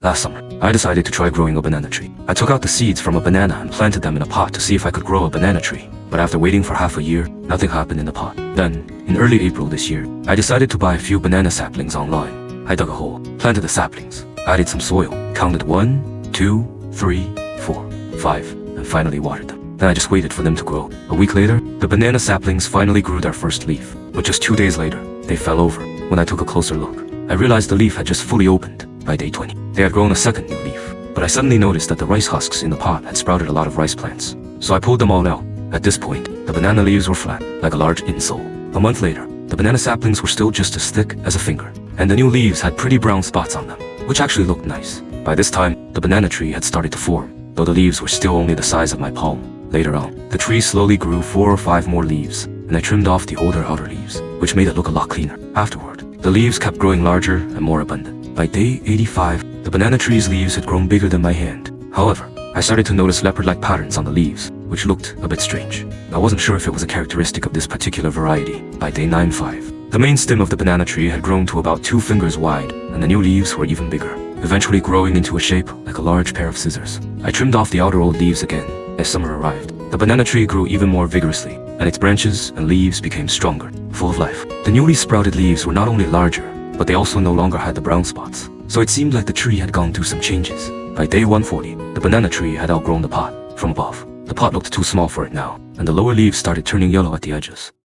Last summer, I decided to try growing a banana tree. I took out the seeds from a banana and planted them in a pot to see if I could grow a banana tree. But after waiting for half a year, nothing happened in the pot. Then, in early April this year, I decided to buy a few banana saplings online. I dug a hole, planted the saplings, added some soil, counted 1, 2, 3, 4, 5, and finally watered them. Then I just waited for them to grow. A week later, the banana saplings finally grew their first leaf. But just 2 days later, they fell over. When I took a closer look, I realized the leaf had just fully opened. By day 20, they had grown a second new leaf. But I suddenly noticed that the rice husks in the pot had sprouted a lot of rice plants. So I pulled them all out. At this point, the banana leaves were flat, like a large insole. A month later, the banana saplings were still just as thick as a finger. And the new leaves had pretty brown spots on them, which actually looked nice. By this time, the banana tree had started to form, though the leaves were still only the size of my palm. Later on, the tree slowly grew 4 or 5 more leaves, and I trimmed off the older outer leaves, which made it look a lot cleaner. Afterward, the leaves kept growing larger and more abundant. By day 85, the banana tree's leaves had grown bigger than my hand. However, I started to notice leopard-like patterns on the leaves, which looked a bit strange. I wasn't sure if it was a characteristic of this particular variety. By day 95, the main stem of the banana tree had grown to about 2 fingers wide, and the new leaves were even bigger, eventually growing into a shape like a large pair of scissors. I trimmed off the outer old leaves again. As summer arrived, the banana tree grew even more vigorously, and its branches and leaves became stronger, full of life. The newly sprouted leaves were not only larger, but they also no longer had the brown spots. So it seemed like the tree had gone through some changes. By day 140, the banana tree had outgrown the pot. From above, the pot looked too small for it now, and the lower leaves started turning yellow at the edges.